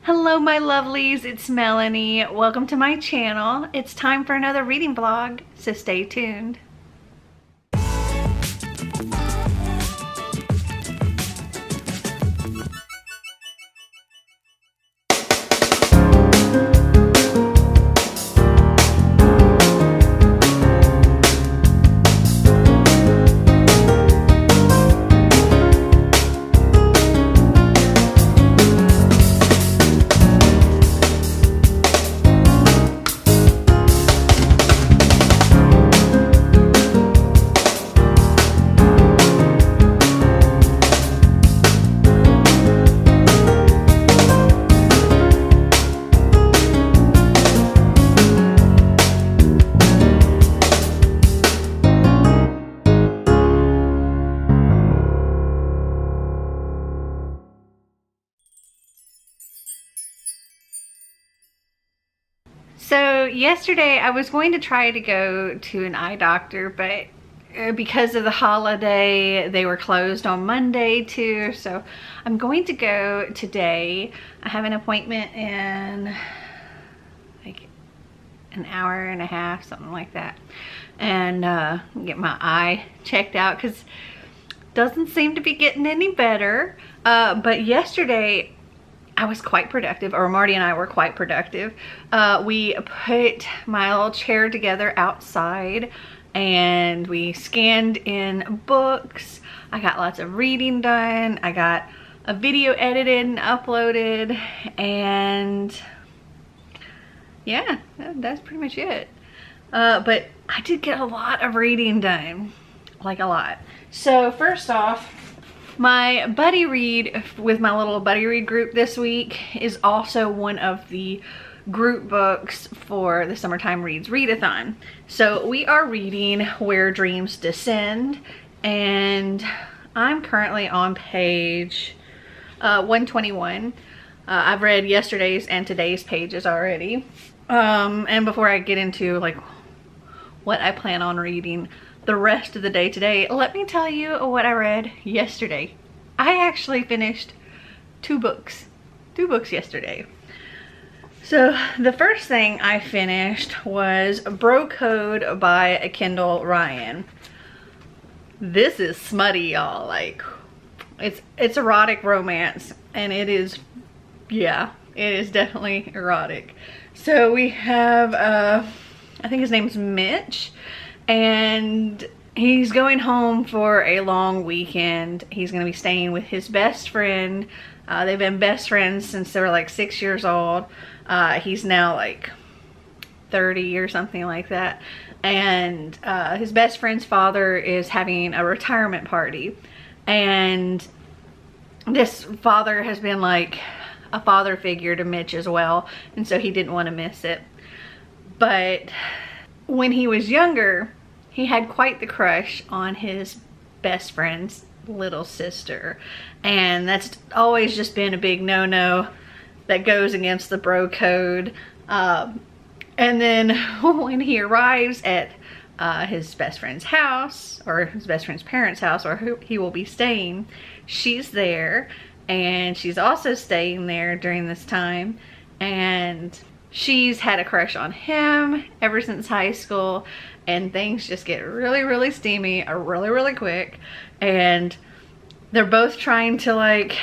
Hello my lovelies, it's Melanie. Welcome to my channel. It's time for another reading vlog, so stay tuned. So yesterday I was going to try to go to an eye doctor, but because of the holiday they were closed on Monday too, so I'm going to go today. I have an appointment in like an hour and a half, something like that, and get my eye checked out because it doesn't seem to be getting any better. But yesterday I was quite productive, or Marty and I were quite productive. We put my little chair together outside and we scanned in books. I got lots of reading done. I got a video edited and uploaded, and yeah, that's pretty much it. But I did get a lot of reading done, like a lot. So first off, my buddy read with my little buddy read group this week is also one of the group books for the Summertime Reads Readathon. So we are reading Where Dreams Descend, and I'm currently on page 121. I've read yesterday's and today's pages already. And before I get into like what I plan on reading the rest of the day today, let me tell you what I read yesterday. I actually finished two books yesterday. So the first thing I finished was Bro Code by Kendall Ryan. This is smutty, y'all. Like, it's erotic romance, and it is, yeah, it is definitely erotic. So we have I think his name's Mitch, and he's going home for a long weekend. He's going to be staying with his best friend. They've been best friends since they were like 6 years old. He's now like 30 or something like that. And his best friend's father is having a retirement party. And this father has been like a father figure to Mitch as well. And so he didn't want to miss it. But when he was younger, he had quite the crush on his best friend's little sister. And that's always just been a big no-no that goes against the bro code. And then when he arrives at his best friend's house, or his best friend's parents' house, or he will be staying, she's there, and she's also staying there during this time. And she's had a crush on him ever since high school, and things just get really steamy really quick. And they're both trying to like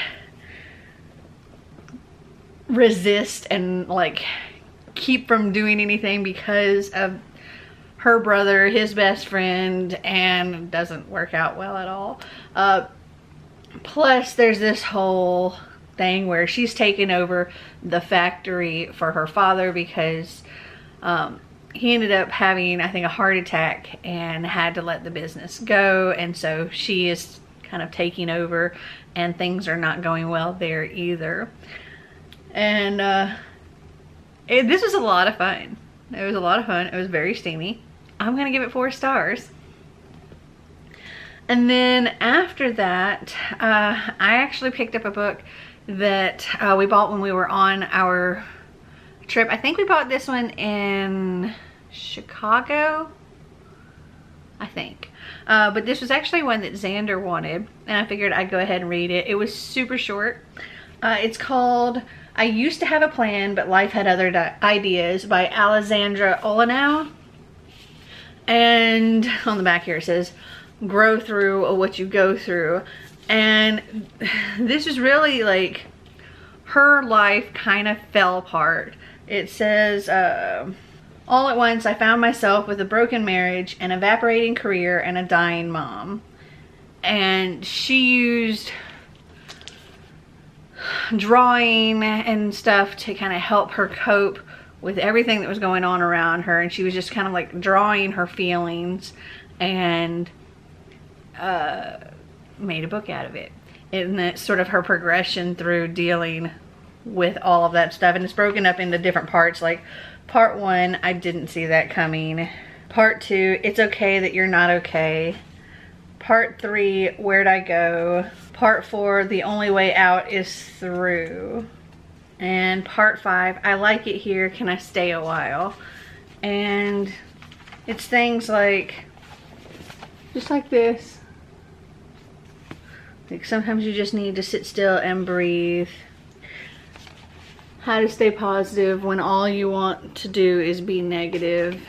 resist and like keep from doing anything because of her brother, his best friend, and it doesn't work out well at all. Plus there's this whole thing where she's taken over the factory for her father because he ended up having, I think, a heart attack and had to let the business go, and so she is kind of taking over, and things are not going well there either. And this was a lot of fun. It was a lot of fun. It was very steamy. I'm gonna give it 4 stars. And then after that, I actually picked up a book that we bought when we were on our trip. I think we bought this one in Chicago, I think. But this was actually one that Xander wanted, and I figured I'd go ahead and read it. It was super short. It's called I Used to Have a Plan, but Life Had Other Ideas by Alexandra Olanow. And on the back here it says, grow through what you go through. And this is really like her life kind of fell apart. It says, all at once I found myself with a broken marriage, an evaporating career, and a dying mom. And she used drawing and stuff to kind of help her cope with everything that was going on around her, and she was just kind of like drawing her feelings and made a book out of it. And that's sort of her progression through dealing with all of that stuff, and it's broken up into different parts. Like part 1, I didn't see that coming. Part 2, it's okay that you're not okay. Part 3, where'd I go? Part 4, the only way out is through. And part 5, I like it here, can I stay a while? And it's things like, just like this. Like sometimes you just need to sit still and breathe. How to stay positive when all you want to do is be negative.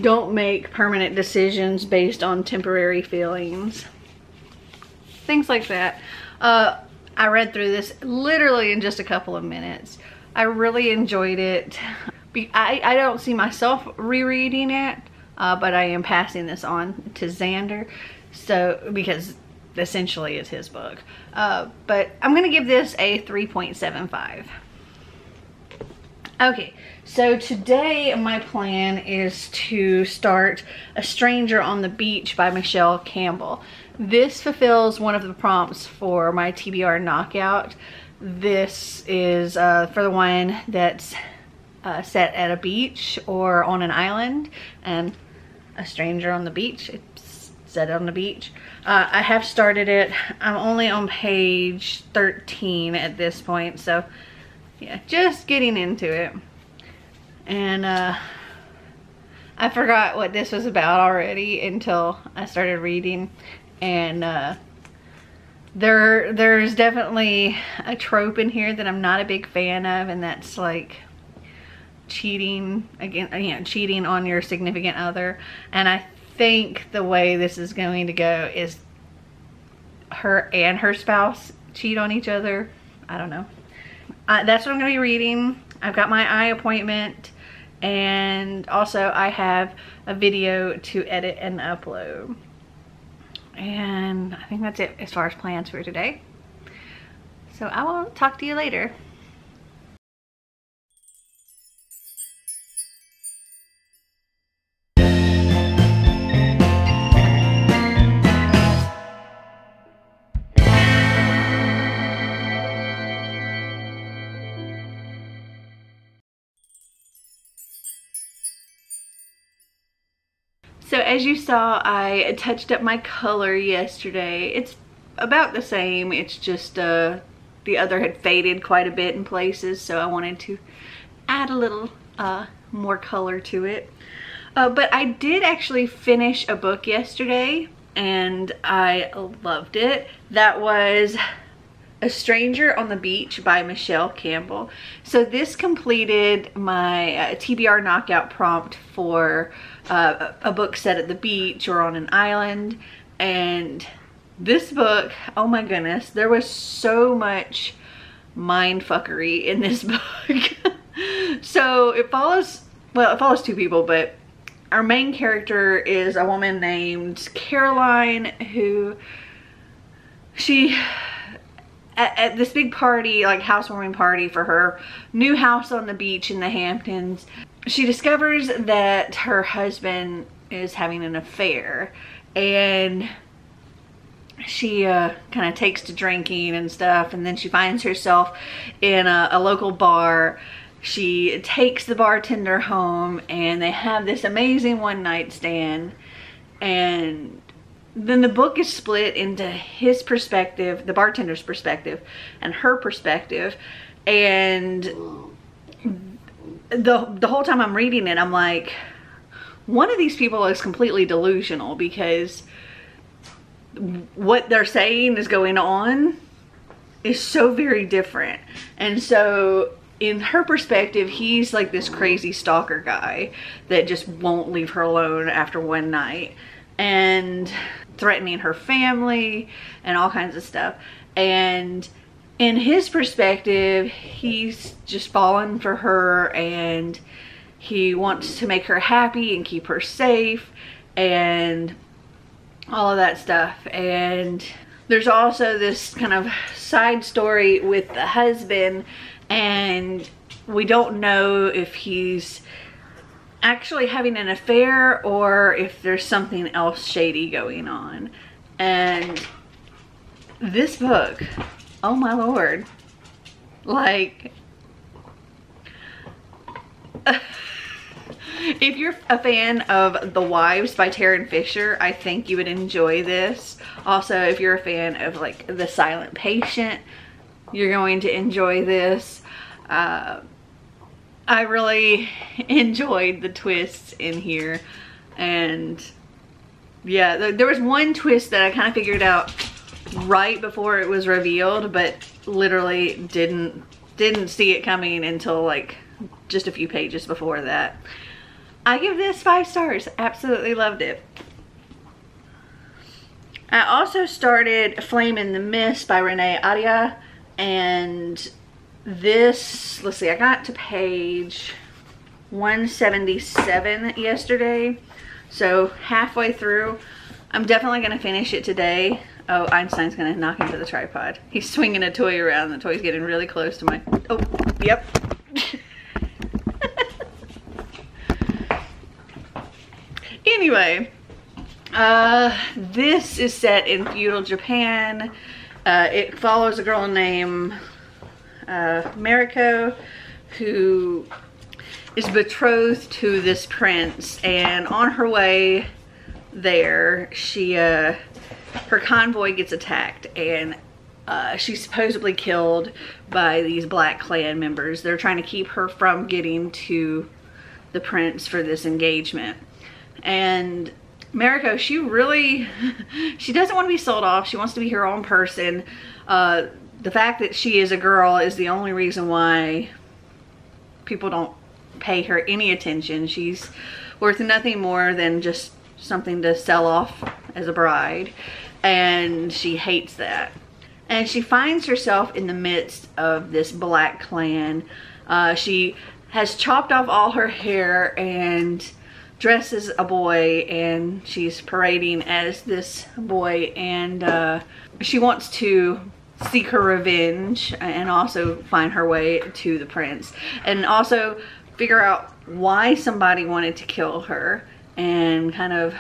Don't make permanent decisions based on temporary feelings. Things like that. I read through this literally in just a couple of minutes. I really enjoyed it. I don't see myself rereading it, but I am passing this on to Xander, so because essentially it's his book. But I'm gonna give this a 3.75. Okay, so today my plan is to start A Stranger on the Beach by Michelle Campbell. This fulfills one of the prompts for my TBR Knockout. This is for the one that's set at a beach or on an island, and A Stranger on the Beach, it's set on the beach. I have started it. I'm only on page 13 at this point, so yeah, just getting into it. And I forgot what this was about already until I started reading. And there's definitely a trope in here that I'm not a big fan of, and that's like cheating again, you know, cheating on your significant other. And I think the way this is going to go is her and her spouse cheat on each other. I don't know. That's what I'm going to be reading. I've got my eye appointment, and also I have a video to edit and upload. And I think that's it as far as plans for today. So I will talk to you later. So as you saw, I touched up my color yesterday. It's about the same. It's just the other had faded quite a bit in places, so I wanted to add a little more color to it. But I did actually finish a book yesterday, and I loved it. That was A Stranger on the Beach by Michelle Campbell. So this completed my TBR Knockout prompt for a book set at the beach or on an island. And this book, oh my goodness, there was so much mind fuckery in this book. So it follows, well, it follows two people, but our main character is a woman named Caroline, who she, at this big party, like housewarming party for her new house on the beach in the Hamptons, she discovers that her husband is having an affair, and she kind of takes to drinking and stuff, and then she finds herself in a local bar. She takes the bartender home, and they have this amazing one-night stand. And then the book is split into his perspective, the bartender's perspective, and her perspective. And the whole time I'm reading it, I'm like, one of these people is completely delusional, because what they're saying is going on, is so very different. And so in her perspective, he's like this crazy stalker guy that just won't leave her alone after one night and threatening her family and all kinds of stuff. And in his perspective, he's just fallen for her and he wants to make her happy and keep her safe and all of that stuff. And there's also this kind of side story with the husband, and we don't know if he's actually having an affair or if there's something else shady going on. And this book, oh my lord, like if you're a fan of The Wives by Taryn Fisher, I think you would enjoy this. Also, if you're a fan of like The Silent Patient, you're going to enjoy this. I really enjoyed the twists in here. And yeah, there was one twist that I kind of figured out right before it was revealed, but literally didn't see it coming until like just a few pages before that. I give this 5 stars. Absolutely loved it. I also started Flame in the Mist by Renee Adia, and this, let's see, I got to page 177 yesterday, so halfway through. I'm definitely going to finish it today. Oh, Einstein's going to knock into the tripod. He's swinging a toy around. The toy's getting really close to my, oh, yep. Anyway, this is set in feudal Japan. It follows a girl named Mariko, who is betrothed to this prince, and on her way there, her convoy gets attacked, and she's supposedly killed by these Black Clan members. They're trying to keep her from getting to the prince for this engagement. And Mariko, she doesn't want to be sold off. She wants to be her own person. The fact that she is a girl is the only reason why people don't pay her any attention. She's worth nothing more than just something to sell off as a bride, and she hates that. And she finds herself in the midst of this Black Clan. She has chopped off all her hair and dresses a boy, and she's parading as this boy, and she wants to seek her revenge and also find her way to the prince, and also figure out why somebody wanted to kill her and kind of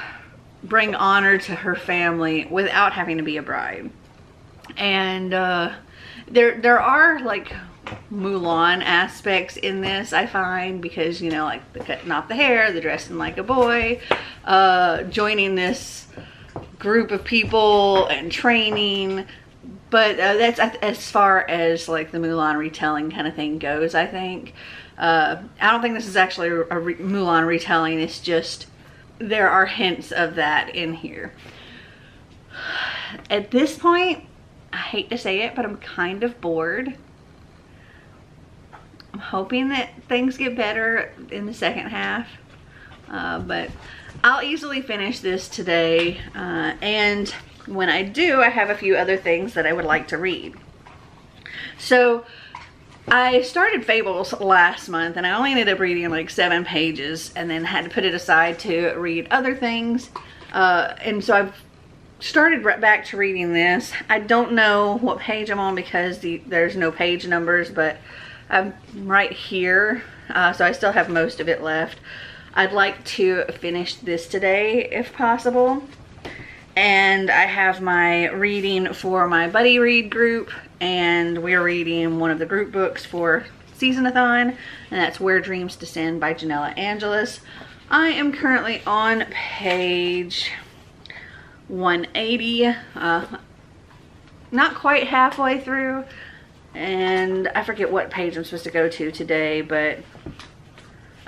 bring honor to her family without having to be a bride. And there are like Mulan aspects in this, I find, because, you know, like the cutting off the hair, the dressing like a boy, joining this group of people and training. But that's as far as like the Mulan retelling kind of thing goes, I think. I don't think this is actually a Mulan retelling. It's just there are hints of that in here. At this point, I hate to say it, but I'm kind of bored. I'm hoping that things get better in the second half, but I'll easily finish this today, and when I do, I have a few other things that I would like to read. So I started Fables last month, and I only ended up reading like 7 pages and then had to put it aside to read other things, and so I've started back to reading this. I don't know what page I'm on because there's no page numbers, but I'm right here, so I still have most of it left. I'd like to finish this today if possible. And I have my reading for my buddy read group, and we're reading one of the group books for Seasonathon, and that's Where Dreams Descend by Janella Angelis. I am currently on page 180, not quite halfway through, and I forget what page I'm supposed to go to today, but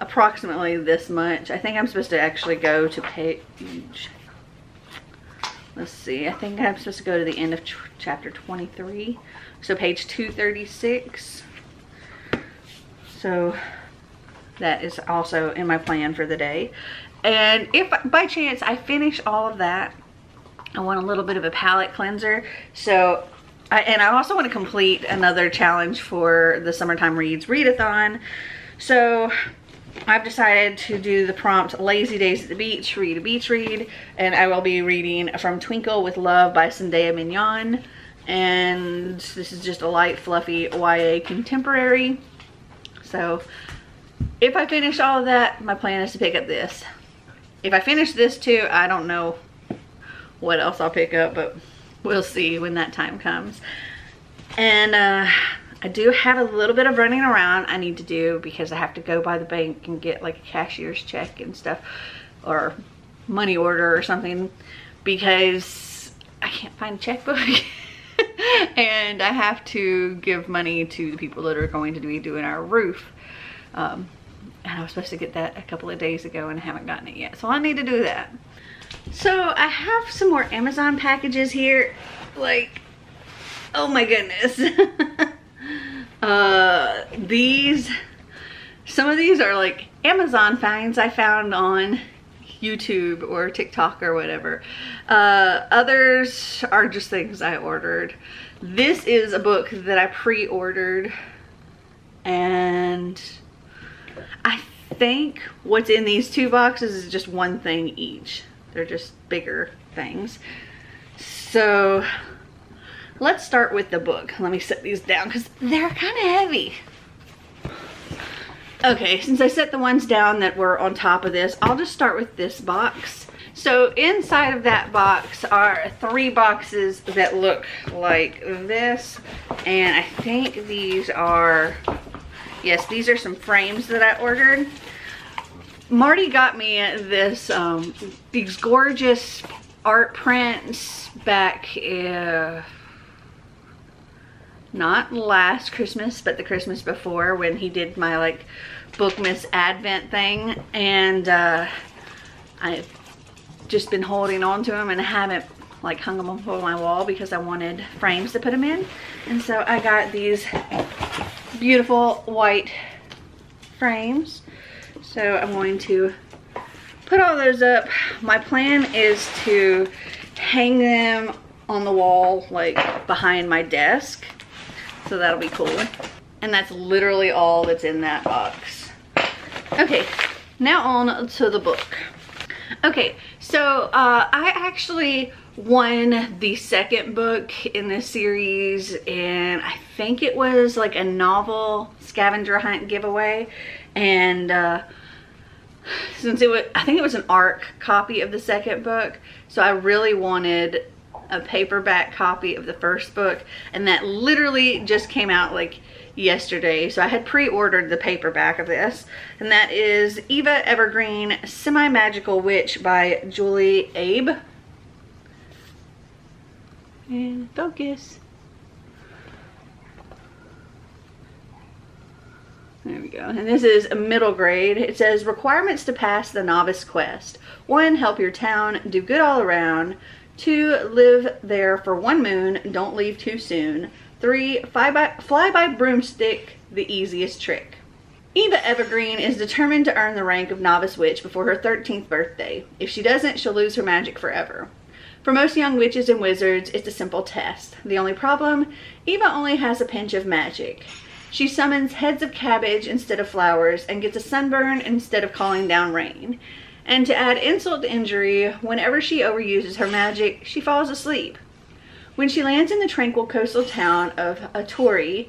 approximately this much. I think I'm supposed to actually go to page let's see, I think I'm supposed to go to the end of chapter 23. So page 236. So that is also in my plan for the day. And if by chance I finish all of that, I want a little bit of a palette cleanser. So, I also want to complete another challenge for the Summertime Reads Readathon. So I've decided to do the prompt Lazy Days at the Beach, read a beach read. And I will be reading from Twinkle with Love by Zendaya Mignon. And this is just a light, fluffy YA contemporary. So if I finish all of that, my plan is to pick up this. If I finish this too, I don't know what else I'll pick up, but we'll see when that time comes. And I do have a little bit of running around I need to do because I have to go by the bank and get like a cashier's check and stuff, or money order or something, because I can't find a checkbook. And I have to give money to the people that are going to be doing our roof. And I was supposed to get that a couple of days ago and I haven't gotten it yet. So I need to do that. So I have some more Amazon packages here. Like, oh my goodness. Some of these are like Amazon finds I found on YouTube or TikTok or whatever. Others are just things I ordered. This is a book that I pre-ordered, and I think what's in these two boxes is just one thing each. They're just bigger things. So let's start with the book. Let me set these down because they're kind of heavy. Okay, since I set the ones down that were on top of this, I'll just start with this box. So inside of that box are 3 boxes that look like this. And I think these are, yes, these are some frames that I ordered. Marty got me this, these gorgeous art prints back, not last Christmas, but the Christmas before, when he did my like Bookmas Advent thing. And I've just been holding on to them and I haven't like hung them on my wall because I wanted frames to put them in. And so I got these beautiful white frames. So I'm going to put all those up. My plan is to hang them on the wall like behind my desk. So that'll be cool. And that's literally all that's in that box. Okay, now on to the book. Okay, so I actually won the second book in this series, and I think it was like a novel scavenger hunt giveaway. And since it was, I think it was an ARC copy of the second book, so I really wanted a paperback copy of the first book, and that literally just came out like yesterday. So I had pre-ordered the paperback of this, and that is Eva Evergreen, Semi-Magical Witch by Julie Abe. And focus. There we go. And this is a middle grade. It says requirements to pass the novice quest. 1, help your town do good all around. 2, live there for 1 moon, don't leave too soon. 3, fly by broomstick, the easiest trick. Eva Evergreen is determined to earn the rank of novice witch before her 13th birthday. If she doesn't, she'll lose her magic forever. For most young witches and wizards, it's a simple test. The only problem, Eva only has a pinch of magic. She summons heads of cabbage instead of flowers and gets a sunburn instead of calling down rain. And to add insult to injury, whenever she overuses her magic, she falls asleep. When she lands in the tranquil coastal town of Atori,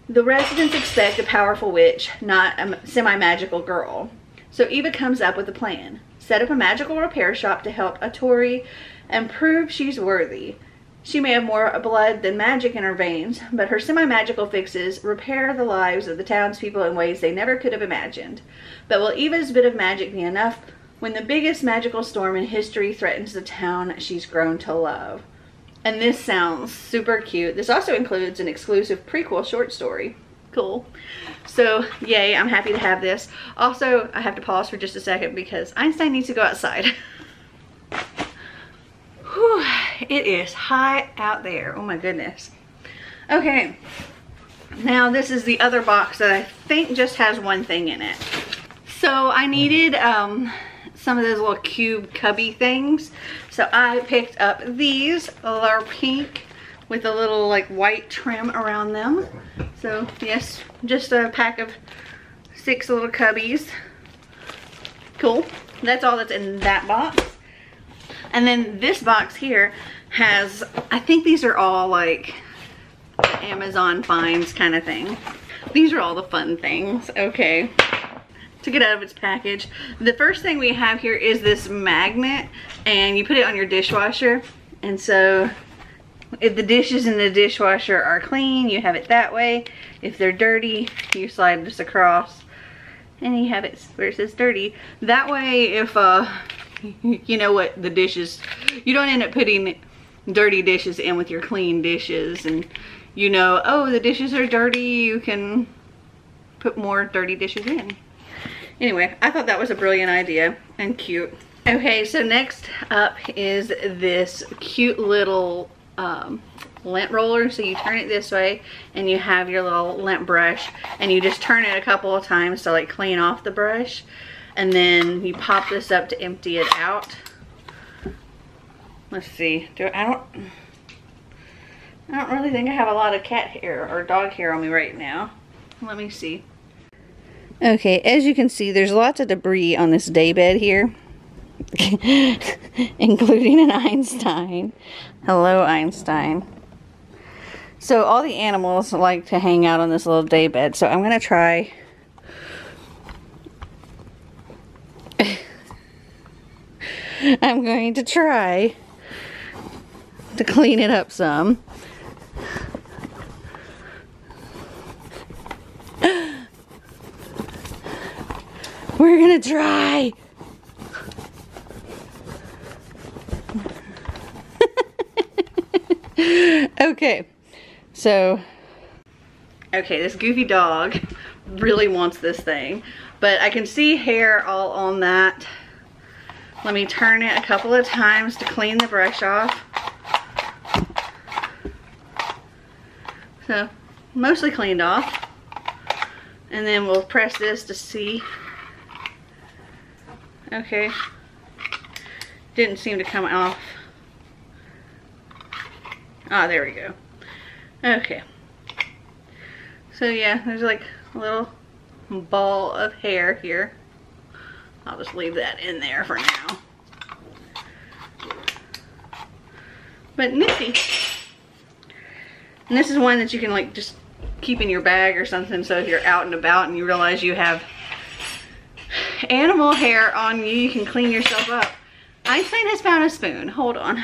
the residents expect a powerful witch, not a semi-magical girl. So Eva comes up with a plan. Set up a magical repair shop to help Atori and prove she's worthy. She may have more blood than magic in her veins, but her semi-magical fixes repair the lives of the townspeople in ways they never could have imagined. But will Eva's bit of magic be enough when the biggest magical storm in history threatens the town she's grown to love? And this sounds super cute. This also includes an exclusive prequel short story. Cool. So, yay, I'm happy to have this. Also, I have to pause for just a second because Einstein needs to go outside. Whew. it is hot out there. Oh my goodness. Okay, now this is the other box that I think just has one thing in it. So I needed some of those little cube cubby things. So I picked up these. They're pink with a little like white trim around them. So yes, just a pack of 6 little cubbies. Cool. That's all that's in that box. And then this box here has, I think these are all like Amazon finds kind of thing. These are all the fun things. Okay. Took it out of its package. The first thing we have here is this magnet, and you put it on your dishwasher. And so if the dishes in the dishwasher are clean, you have it that way. If they're dirty, you slide this across and you have it where it says dirty. That way, if you know what, the dishes, you don't end up putting dirty dishes in with your clean dishes, and you know, oh, the dishes are dirty, you can put more dirty dishes in. Anyway, I thought that was a brilliant idea and cute. Okay, so next up is this cute little lint roller. So you turn it this way and you have your little lint brush, and you just turn it a couple of times to like clean off the brush, and then you pop this up to empty it out. Let's see, I don't really think I have a lot of cat hair or dog hair on me right now. Let me see. Okay, as you can see, there's lots of debris on this daybed here, including an Einstein. Hello, Einstein. So all the animals like to hang out on this little daybed, so I'm going to try to clean it up some. We're gonna try. Okay, so this goofy dog really wants this thing, but I can see hair all on that. Let me turn it a couple of times to clean the brush off. So mostly cleaned off, and then we'll press this to see. Okay, didn't seem to come off. Ah, there we go. Okay, so yeah, there's like a little ball of hair here. I'll just leave that in there for now. But nifty. And this is one that you can like just keep in your bag or something, so if you're out and about and you realize you have animal hair on you, you can clean yourself up. Einstein has found a spoon. Hold on.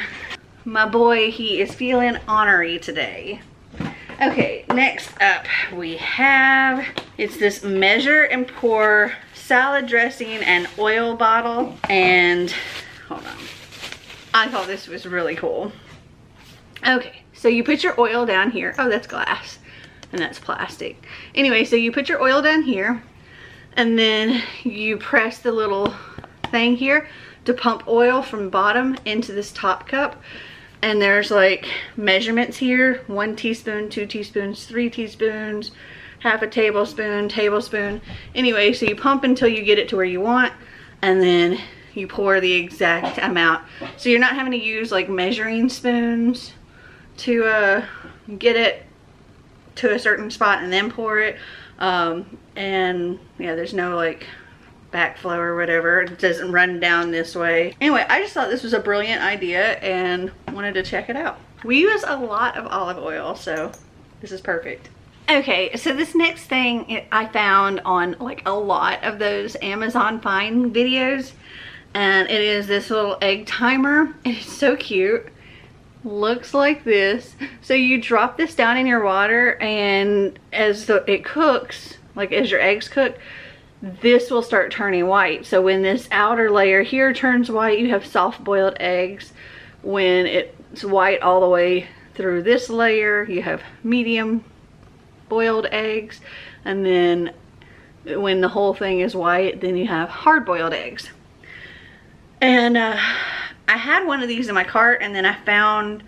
My boy, he is feeling ornery today. Okay, next up we have, it's this measure and pour salad dressing and oil bottle. And hold on, I thought this was really cool. Okay, so you put your oil down here. Oh, that's glass and that's plastic. Anyway, so you put your oil down here, and then you press the little thing here to pump oil from bottom into this top cup. And there's like measurements here: 1 teaspoon, 2 teaspoons, 3 teaspoons, half a tablespoon. Anyway, so you pump until you get it to where you want, and then you pour the exact amount. So you're not having to use like measuring spoons to get it to a certain spot and then pour it. And yeah, there's no like backflow or whatever. It doesn't run down this way. Anyway, I just thought this was a brilliant idea and wanted to check it out. We use a lot of olive oil, so this is perfect. Okay, so this next thing I found on like a lot of those Amazon Find videos, and it is this little egg timer. It's so cute. Looks like this. So you drop this down in your water, and as it cooks, like as your eggs cook, this will start turning white. So when this outer layer here turns white, you have soft boiled eggs. When it's white all the way through this layer, you have medium boiled eggs. And then when the whole thing is white, then you have hard boiled eggs. And I had one of these in my cart, and then I found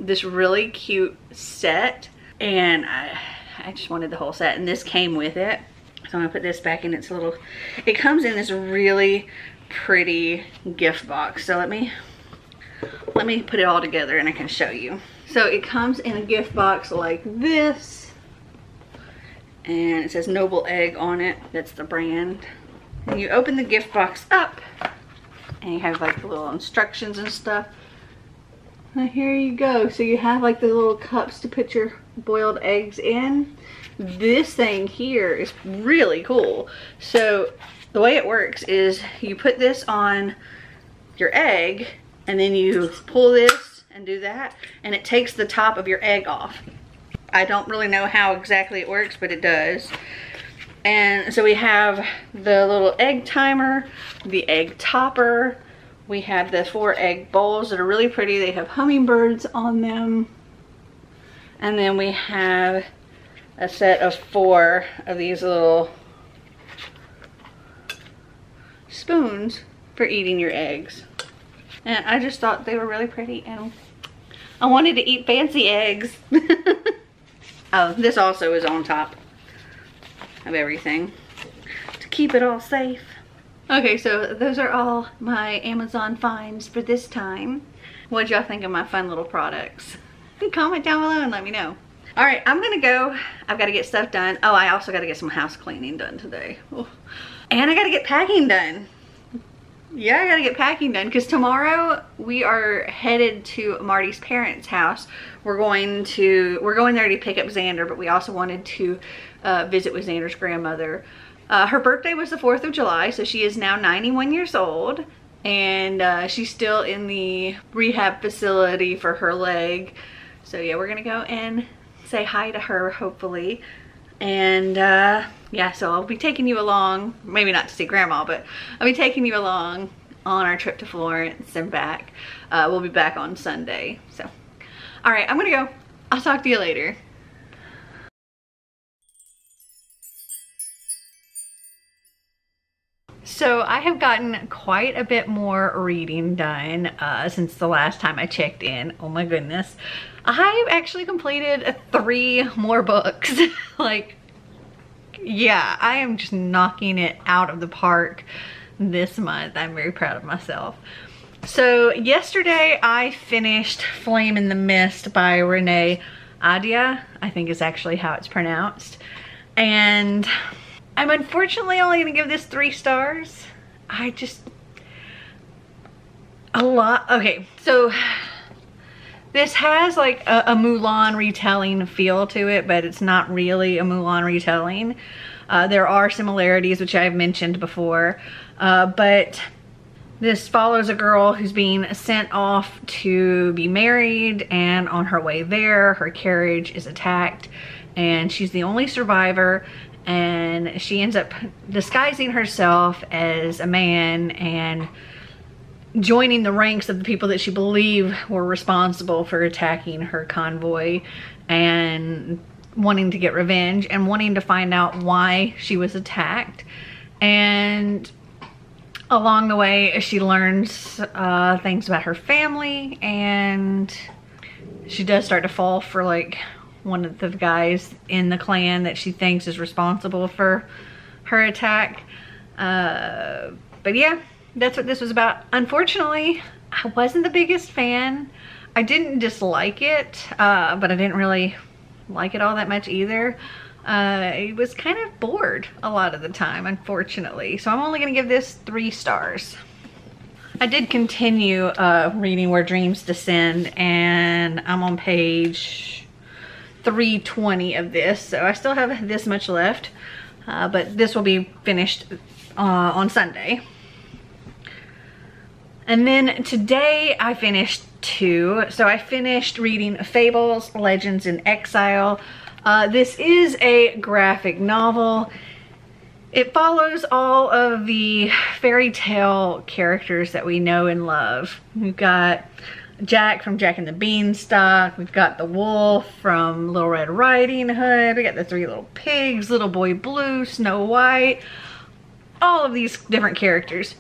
this really cute set, and I just wanted the whole set, and this came with it. So I'm gonna put this back in its little, it comes in this really pretty gift box. So let me put it all together and I can show you. So it comes in a gift box like this, and it says Noble Egg on it. That's the brand. And you open the gift box up, and you have like the little instructions and stuff. And here you go. So you have like the little cups to put your boiled eggs in. This thing here is really cool. So the way it works is you put this on your egg, and then you pull this and do that, and it takes the top of your egg off. I don't really know how exactly it works, but it does. And so we have the little egg timer, the egg topper. We have the 4 egg bowls that are really pretty. They have hummingbirds on them. And then we have a set of 4 of these little spoons for eating your eggs. And I just thought they were really pretty, and I wanted to eat fancy eggs. Oh, this also is on top of everything to keep it all safe. Okay, so those are all my Amazon finds for this time. What'd y'all think of my fun little products? Comment down below and let me know. All right, I'm gonna go. I've got to get stuff done. Oh, I also got to get some house cleaning done today. Oh. And I got to get packing done. Yeah, I got to get packing done because tomorrow we are headed to Marty's parents' house. We're going there to pick up Xander, but we also wanted to visit with Xander's grandmother. Her birthday was the 4th of July, so she is now 91 years old, and she's still in the rehab facility for her leg. So yeah, we're gonna go and say hi to her, hopefully. And yeah, so I'll be taking you along, maybe not to see Grandma, but I'll be taking you along on our trip to Florence and back. We'll be back on Sunday. So, all right, I'm gonna go. I'll talk to you later. So I have gotten quite a bit more reading done since the last time I checked in. Oh my goodness. I've actually completed 3 more books. Like, yeah, I am just knocking it out of the park this month. I'm very proud of myself. So yesterday I finished Flame in the Mist by Renee Ahdieh, I think is actually how it's pronounced. And I'm unfortunately only gonna give this 3 stars. Okay, so this has like a Mulan retelling feel to it, but it's not really a Mulan retelling. There are similarities, which I've mentioned before, but this follows a girl who's being sent off to be married, and on her way there, her carriage is attacked, and she's the only survivor, and she ends up disguising herself as a man and joining the ranks of the people that she believed were responsible for attacking her convoy, and wanting to get revenge and wanting to find out why she was attacked. And along the way she learns things about her family, and she does start to fall for like one of the guys in the clan that she thinks is responsible for her attack. But yeah, that's what this was about. Unfortunately, I wasn't the biggest fan. I didn't dislike it, but I didn't really like it all that much either. I was kind of bored a lot of the time, unfortunately. So I'm only gonna give this 3 stars. I did continue reading Where Dreams Descend, and I'm on page 320 of this. So I still have this much left, but this will be finished on Sunday. And then today I finished 2. So I finished reading Fables, Legends in Exile. This is a graphic novel. It follows all of the fairy tale characters that we know and love. We've got Jack from Jack and the Beanstalk. We've got the wolf from Little Red Riding Hood. We got the 3 little pigs, Little Boy Blue, Snow White, all of these different characters.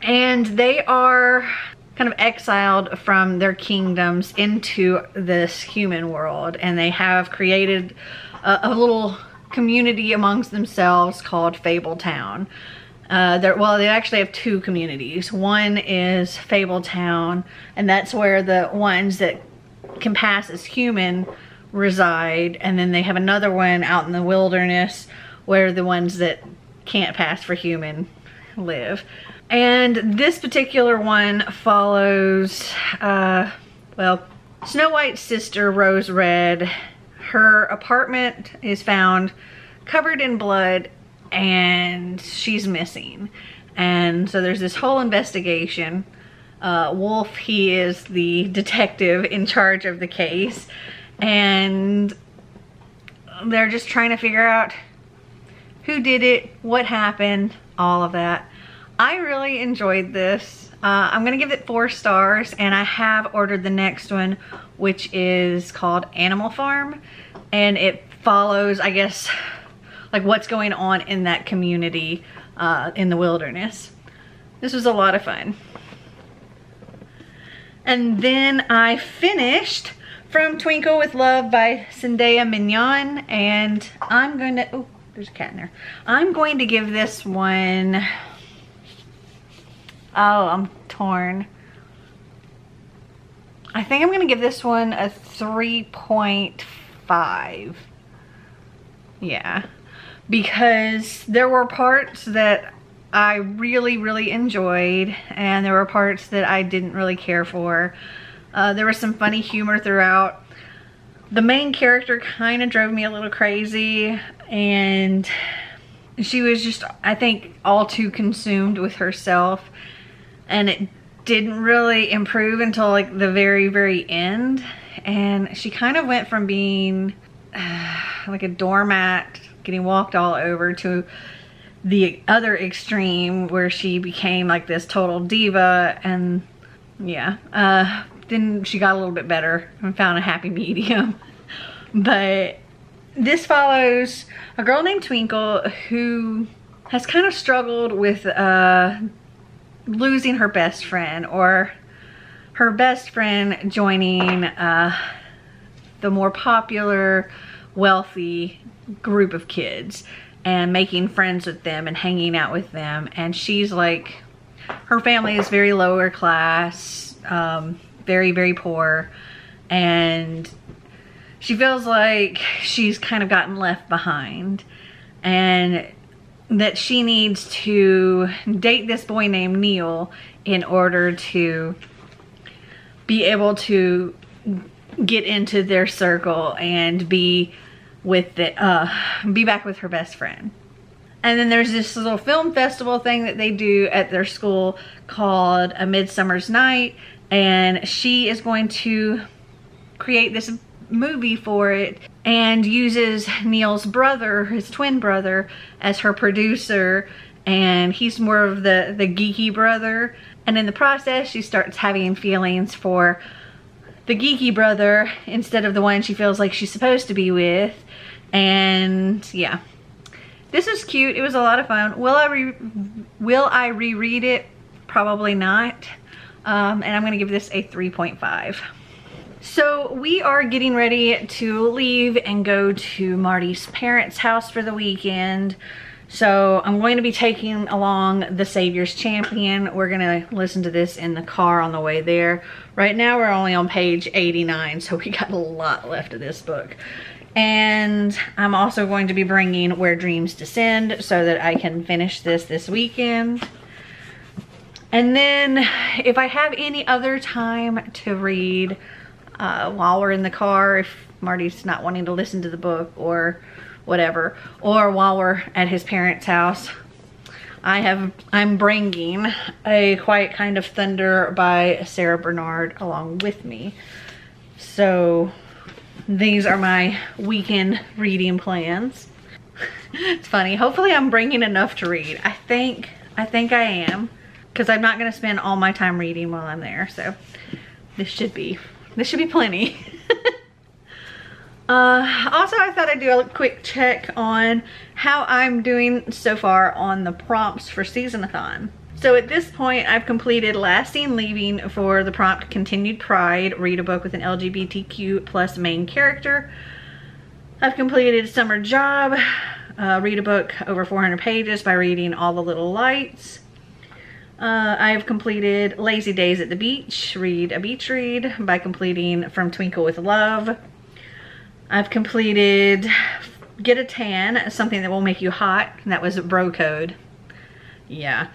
And they are kind of exiled from their kingdoms into this human world, and they have created a little community amongst themselves called Fabletown. Well, they actually have two communities. One is Fabletown, and that's where the ones that can pass as human reside, and then they have another one out in the wilderness where the ones that can't pass for human live. And this particular one follows, well, Snow White's sister, Rose Red. Her apartment is found covered in blood and she's missing. And so there's this whole investigation. Wolf, he is the detective in charge of the case, and they're just trying to figure out who did it, what happened, all of that. I really enjoyed this. I'm gonna give it 4 stars, and I have ordered the next one, which is called Animal Farm, and it follows, I guess, like what's going on in that community in the wilderness. This was a lot of fun. And then I finished From Twinkle with Love by Zendaya Mignon, and I'm going to, oh, there's a cat in there. I'm going to give this one, oh, I'm torn. I think I'm going to give this one a 3.5. Yeah, because there were parts that I really enjoyed, and there were parts that I didn't really care for. There was some funny humor throughout. The main character kind of drove me a little crazy, and she was just, I think, all too consumed with herself, and it didn't really improve until like the very end. And she kind of went from being like a doormat, getting walked all over, to the other extreme where she became like this total diva. And yeah, then she got a little bit better and found a happy medium. But this follows a girl named Twinkle who has kind of struggled with losing her best friend, or her best friend joining the more popular, wealthy group of kids and making friends with them and hanging out with them. And she's like, her family is very lower class, very poor, and she feels like she's kind of gotten left behind, and that she needs to date this boy named Neil in order to be able to get into their circle and be with the, be back with her best friend. And then there's this little film festival thing that they do at their school called A Midsummer's Night, and she is going to create this movie for it and uses Neil's brother, his twin brother, as her producer, and he's more of the geeky brother. And in the process, she starts having feelings for the geeky brother instead of the one she feels like she's supposed to be with. And yeah, this is cute. It was a lot of fun. Will I reread it? Probably not. And I'm gonna give this a 3.5. So we are getting ready to leave and go to Marty's parents' house for the weekend. So I'm going to be taking along The Savior's Champion. We're gonna listen to this in the car on the way there. Right now we're only on page 89, so we got a lot left of this book. And I'm also going to be bringing Where Dreams Descend so that I can finish this weekend. And then if I have any other time to read while we're in the car, if Marty's not wanting to listen to the book or whatever, or while we're at his parents' house, I'm bringing A Quiet Kind of Thunder by Sarah Bernard along with me. So these are my weekend reading plans. It's funny. Hopefully I'm bringing enough to read. I think I am, because I'm not going to spend all my time reading while I'm there. So this should be plenty. Also, I thought I'd do a quick check on how I'm doing so far on the prompts for Seasonathon. So at this point, I've completed Last Seen Leaving for the prompt Continued Pride, read a book with an LGBTQ plus main character. I've completed Summer Job, read a book over 400 pages by reading All the Little Lights. I've completed Lazy Days at the Beach, read a beach read by completing From Twinkle with Love. I've completed Get a Tan, something that will make you hot, and that was bro code. Yeah.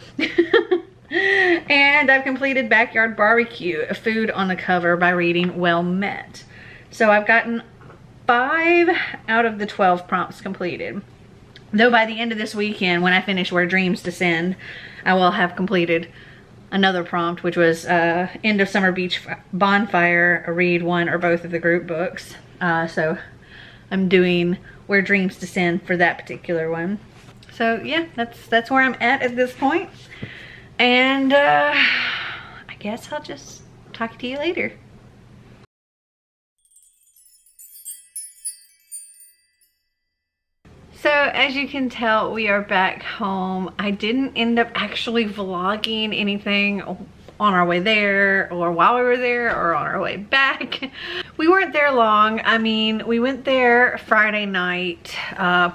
And I've completed Backyard Barbecue, a food on the cover by reading Well Met. So I've gotten 5 out of the 12 prompts completed. Though by the end of this weekend, when I finish Where Dreams Descend, I will have completed another prompt, which was End of Summer Beach Bonfire, read one or both of the group books. So I'm doing Where Dreams Descend for that particular one. So yeah, that's where I'm at this point. And I guess I'll just talk to you later. So as you can tell, we are back home. I didn't end up actually vlogging anything on our way there or while we were there or on our way back. We weren't there long. I mean, we went there Friday night,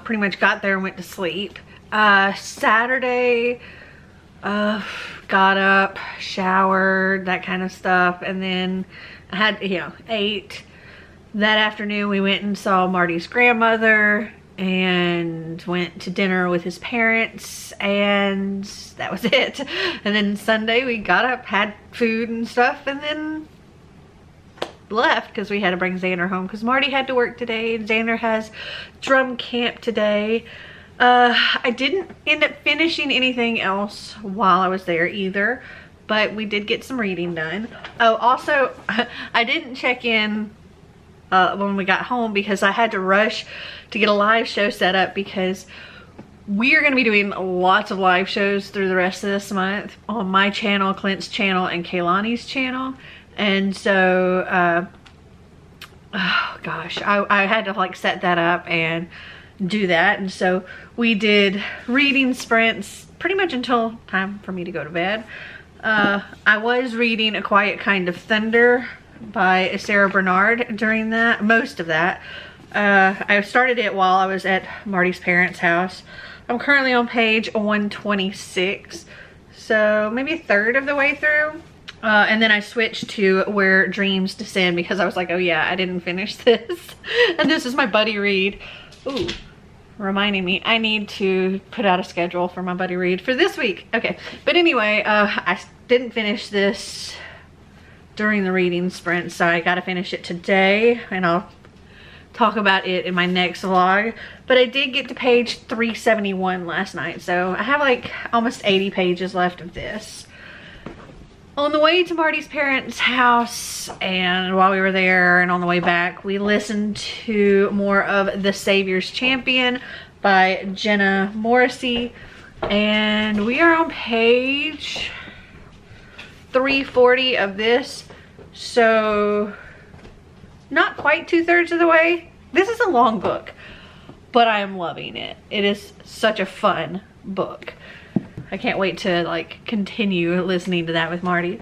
pretty much got there and went to sleep. Saturday, got up, showered, that kind of stuff, and then I had, ate. That afternoon we went and saw Marty's grandmother and went to dinner with his parents, and that was it. And then Sunday we got up, had food and stuff, and then left because we had to bring Xander home because Marty had to work today and Xander has drum camp today. I didn't end up finishing anything else while I was there either, but we did get some reading done. Oh, also, I didn't check in when we got home because I had to rush to get a live show set up because we are going to be doing lots of live shows through the rest of this month on my channel, Clint's channel, and Kaylani's channel. And so, oh gosh, I had to like set that up and do that. And so we did reading sprints pretty much until time for me to go to bed. I was reading A Quiet Kind of Thunder by Sarah Bernard during that, most of that. I started it while I was at Marty's parents' house. I'm currently on page 126, so maybe a third of the way through. And then I switched to Where Dreams Descend because I was like, oh yeah, I didn't finish this. And this is my buddy read. Ooh, reminding me I need to put out a schedule for my buddy read for this week. Okay, but anyway, I didn't finish this during the reading sprint, so I gotta finish it today, and I'll talk about it in my next vlog. But I did get to page 371 last night, so I have like almost 80 pages left of this. On the way to Marty's parents' house and while we were there and on the way back, we listened to more of The Savior's Champion by Jenna Morrissey, and we are on page 340 of this, so not quite 2/3 of the way. This is a long book, but I am loving it. It is such a fun book. I can't wait to like continue listening to that with Marty.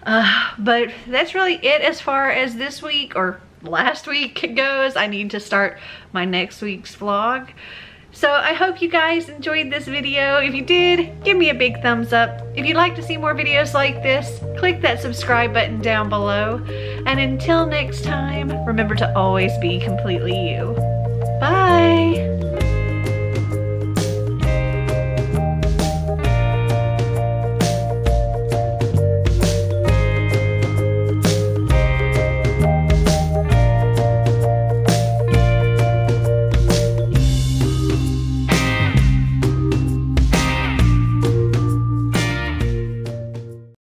But that's really it as far as this week or last week goes. I need to start my next week's vlog. So I hope you guys enjoyed this video. If you did, give me a big thumbs up. If you'd like to see more videos like this, click that subscribe button down below. And until next time, remember to always be completely you. Bye.